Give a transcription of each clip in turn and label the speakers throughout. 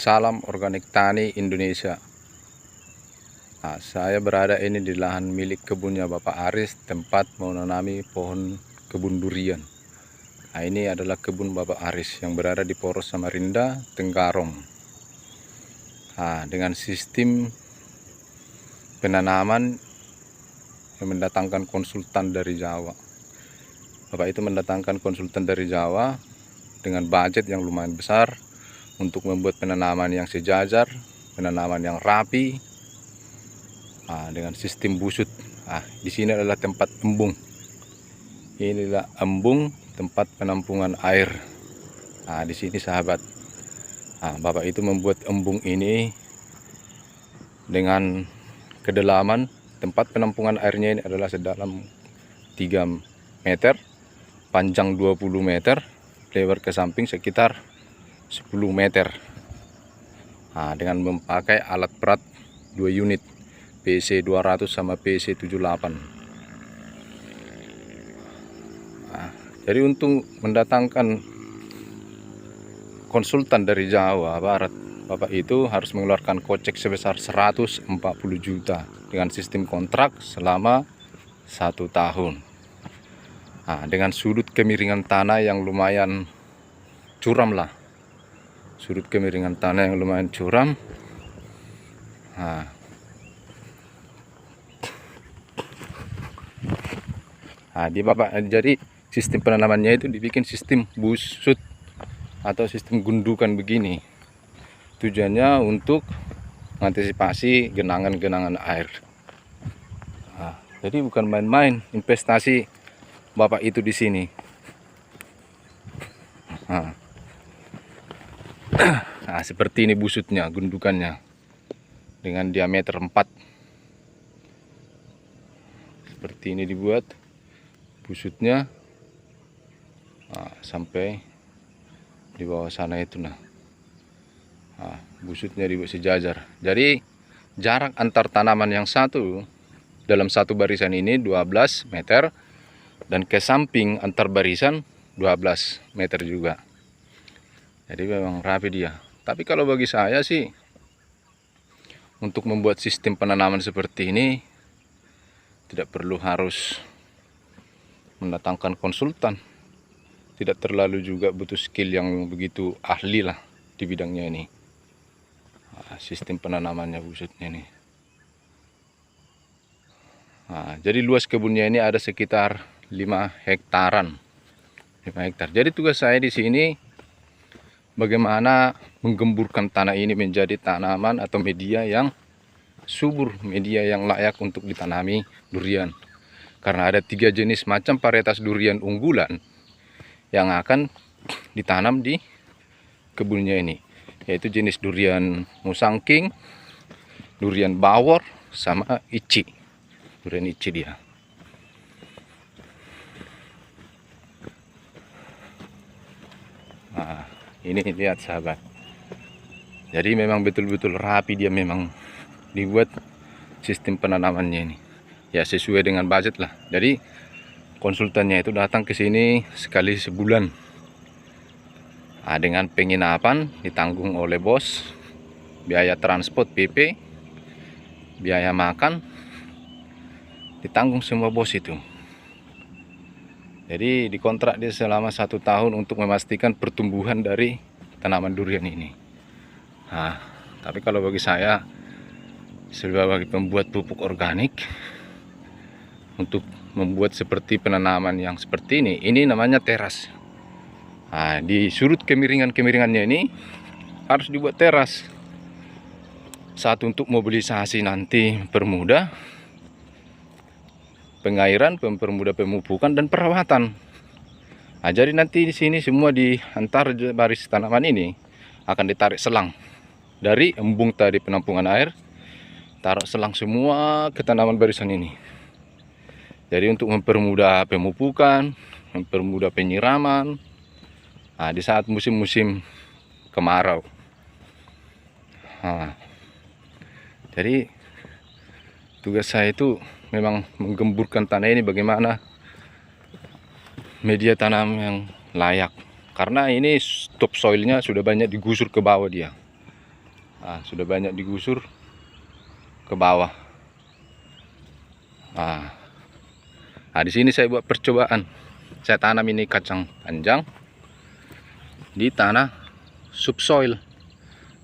Speaker 1: Salam Organik Tani Indonesia. Nah, saya berada ini di lahan milik kebunnya Bapak Aris, tempat menanami pohon kebun durian. Nah, ini adalah kebun Bapak Aris yang berada di Poros Samarinda, Tenggarong. Nah, dengan sistem penanaman yang mendatangkan konsultan dari Jawa. Bapak itu mendatangkan konsultan dari Jawa dengan budget yang lumayan besar untuk membuat penanaman yang sejajar, penanaman yang rapi, dengan sistem busut. Di sini adalah tempat embung. Inilah embung, tempat penampungan air. Di sini sahabat, Bapak itu membuat embung ini dengan kedalaman tempat penampungan airnya ini adalah sedalam 3 meter, panjang 20 meter, lebar ke samping sekitar 10 meter. Dengan memakai alat berat 2 unit PC 200 sama PC 78. Jadi untuk mendatangkan konsultan dari Jawa Barat, Bapak itu harus mengeluarkan kocek sebesar 140 juta dengan sistem kontrak selama 1 tahun. Dengan sudut kemiringan tanah yang lumayan curam lah. Sudut kemiringan tanah yang lumayan curam. Jadi sistem penanamannya itu dibikin sistem busut atau sistem gundukan begini. Tujuannya untuk mengantisipasi genangan-genangan air. Jadi bukan main-main investasi Bapak itu di sini. Seperti ini busutnya, gundukannya dengan diameter 4. Seperti ini dibuat busutnya, sampai di bawah sana itu busutnya dibuat sejajar. Jadi jarak antar tanaman yang satu dalam satu barisan ini 12 meter, dan ke samping antar barisan 12 meter juga. Jadi memang rapi dia. Tapi kalau bagi saya sih, untuk membuat sistem penanaman seperti ini tidak perlu harus mendatangkan konsultan. Tidak terlalu juga butuh skill yang begitu ahli lah di bidangnya ini. Sistem penanamannya busutnya ini. Jadi luas kebunnya ini ada sekitar 5 hektaran. 5 hektar. Jadi tugas saya di sini bagaimana menggemburkan tanah ini menjadi tanaman atau media yang subur, media yang layak untuk ditanami durian. Karena ada 3 jenis macam varietas durian unggulan yang akan ditanam di kebunnya ini, yaitu jenis durian Musang King, durian Bawor, sama Ici. Durian Ici dia. Ini lihat sahabat. Jadi memang betul-betul rapi dia, memang dibuat sistem penanamannya ini. Ya sesuai dengan budget lah. Jadi konsultannya itu datang ke sini sekali sebulan. Dengan penginapan ditanggung oleh bos, biaya transport PP, biaya makan ditanggung semua bos itu. Jadi dikontrak dia selama 1 tahun untuk memastikan pertumbuhan dari tanaman durian ini. Tapi kalau bagi saya sebagai pembuat pupuk organik, untuk membuat seperti penanaman yang seperti ini namanya teras. Di sudut kemiringannya ini harus dibuat teras. Satu untuk mobilisasi nanti permudah pengairan, mempermudah pemupukan dan perawatan. Jadi nanti di sini semua di antar baris tanaman ini akan ditarik selang dari embung tadi penampungan air, taruh selang semua ke tanaman barisan ini. Jadi untuk mempermudah pemupukan, mempermudah penyiraman di saat musim-musim kemarau. Jadi tugas saya itu memang menggemburkan tanah ini bagaimana media tanam yang layak. Karena ini topsoilnya sudah banyak digusur ke bawah dia. Sudah banyak digusur ke bawah. Di sini saya buat percobaan. Saya tanam ini kacang panjang di tanah subsoil.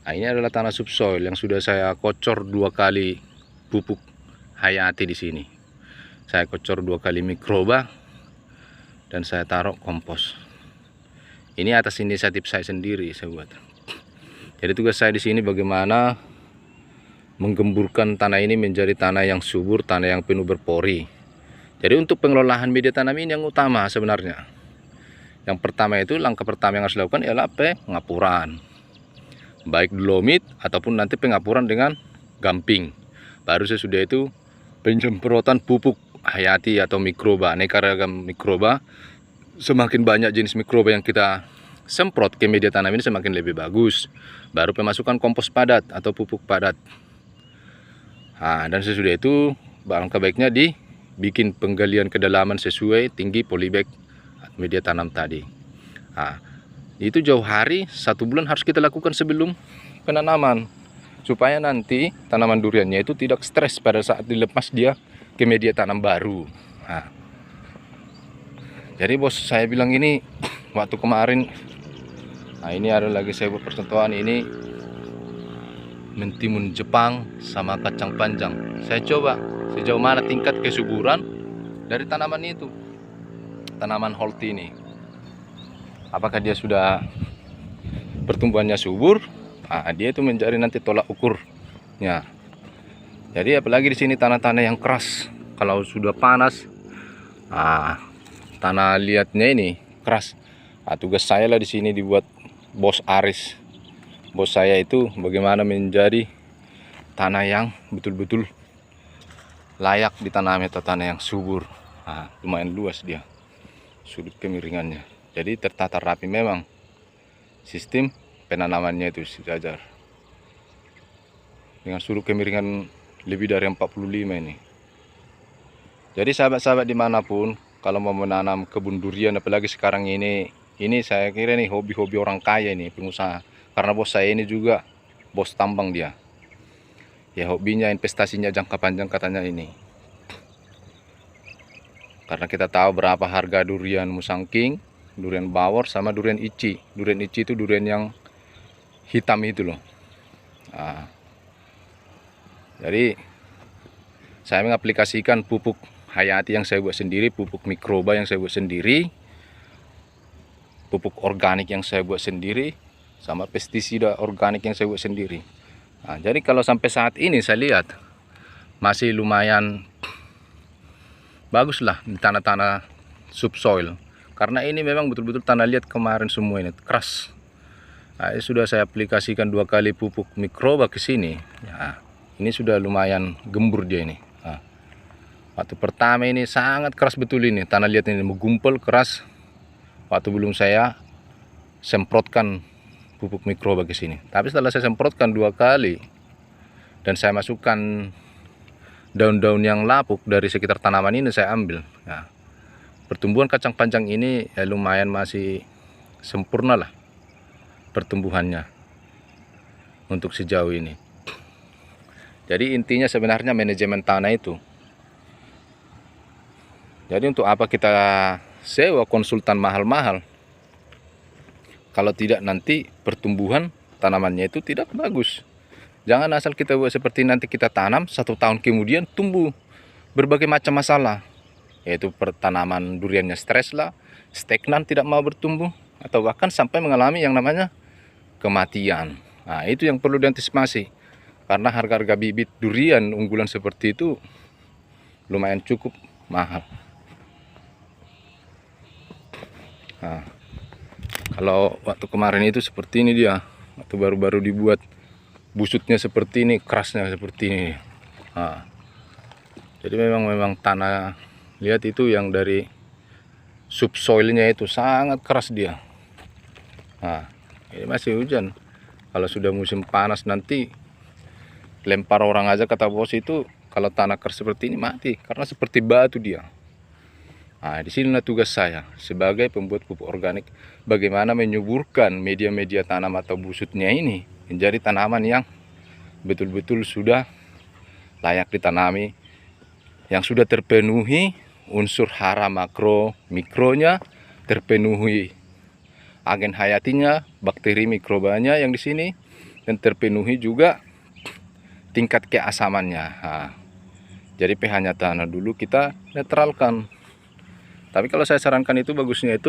Speaker 1: Ini adalah tanah subsoil yang sudah saya kocor 2 kali pupuk hayati di sini. Saya kocor 2 kali mikroba dan saya taruh kompos. Ini atas inisiatif saya sendiri saya buat. Jadi tugas saya di sini bagaimana menggemburkan tanah ini menjadi tanah yang subur, tanah yang penuh berpori. Jadi untuk pengelolaan media tanam ini yang utama sebenarnya. Yang pertama itu, langkah pertama yang harus dilakukan ialah pengapuran. Baik dolomit ataupun nanti pengapuran dengan gamping. Baru sesudah itu penyemprotan pupuk hayati atau mikroba, aneka ragam mikroba. Semakin banyak jenis mikroba yang kita semprot ke media tanam ini semakin lebih bagus. Baru pemasukan kompos padat atau pupuk padat. Dan sesudah itu alangkah baiknya dibikin penggalian kedalaman sesuai tinggi polybag media tanam tadi. Itu jauh hari 1 bulan harus kita lakukan sebelum penanaman, supaya nanti tanaman duriannya itu tidak stres pada saat dilepas dia ke media tanam baru. Jadi bos saya bilang ini waktu kemarin, ini ada lagi saya buat percontohan ini mentimun Jepang sama kacang panjang. Saya coba sejauh mana tingkat kesuburan dari tanaman itu, tanaman holti ini. Apakah dia sudah pertumbuhannya subur? Dia itu menjadi nanti tolak ukurnya. Jadi apalagi di sini tanah-tanah yang keras, kalau sudah panas, tanah liatnya ini keras. Tugas saya lah di sini dibuat bos Aris. Bos saya itu bagaimana menjadi tanah yang betul-betul layak ditanami atau tanah yang subur. Lumayan luas dia sudut kemiringannya. Jadi tertata rapi memang sistem penanamannya itu sejajar. Dengan sudut kemiringan lebih dari 45 ini. Jadi sahabat-sahabat dimanapun, kalau mau menanam kebun durian, apalagi sekarang ini saya kira nih hobi-hobi orang kaya ini, pengusaha. Karena bos saya ini juga bos tambang dia. Ya hobinya, investasinya jangka panjang katanya ini. Karena kita tahu berapa harga durian musangking, durian bawor sama durian ici. Durian ici itu durian yang hitam itu loh. Jadi saya mengaplikasikan pupuk hayati yang saya buat sendiri, pupuk mikroba yang saya buat sendiri, pupuk organik yang saya buat sendiri, sama pestisida organik yang saya buat sendiri. Jadi kalau sampai saat ini saya lihat masih lumayan bagus lah di tanah-tanah subsoil. Karena ini memang betul-betul tanah liat kemarin semua ini keras. Sudah saya aplikasikan 2 kali pupuk mikroba ke sini. Ini sudah lumayan gembur dia ini. Waktu pertama ini sangat keras betul ini, tanah liat ini menggumpal keras. Waktu belum saya semprotkan pupuk mikroba ke sini. Tapi setelah saya semprotkan 2 kali dan saya masukkan daun-daun yang lapuk dari sekitar tanaman ini, saya ambil. Pertumbuhan kacang panjang ini lumayan masih sempurna lah pertumbuhannya untuk sejauh ini. Jadi intinya sebenarnya manajemen tanah itu. Jadi untuk apa kita sewa konsultan mahal-mahal kalau tidak nanti pertumbuhan tanamannya itu tidak bagus. Jangan asal kita buat seperti nanti kita tanam 1 tahun kemudian tumbuh berbagai macam masalah. Yaitu tanaman duriannya stres lah, stagnan tidak mau bertumbuh, atau bahkan sampai mengalami yang namanya kematian. Itu yang perlu diantisipasi. Karena harga-harga bibit durian unggulan seperti itu lumayan cukup mahal. Kalau waktu kemarin itu seperti ini dia, waktu baru-baru dibuat, busutnya seperti ini, kerasnya seperti ini. Jadi memang tanah lihat itu yang dari subsoilnya itu sangat keras dia. Ini masih hujan. Kalau sudah musim panas nanti lempar orang aja kata bos itu, kalau tanah keras seperti ini mati karena seperti batu dia. Di sinilah tugas saya sebagai pembuat pupuk organik, bagaimana menyuburkan media-media tanam atau busutnya ini menjadi tanaman yang betul-betul sudah layak ditanami, yang sudah terpenuhi unsur hara makro mikronya, terpenuhi agen hayatinya, bakteri mikrobanya yang di sini, dan terpenuhi juga tingkat keasamannya. Nah, jadi pH-nya tanah dulu kita netralkan. Tapi kalau saya sarankan itu bagusnya itu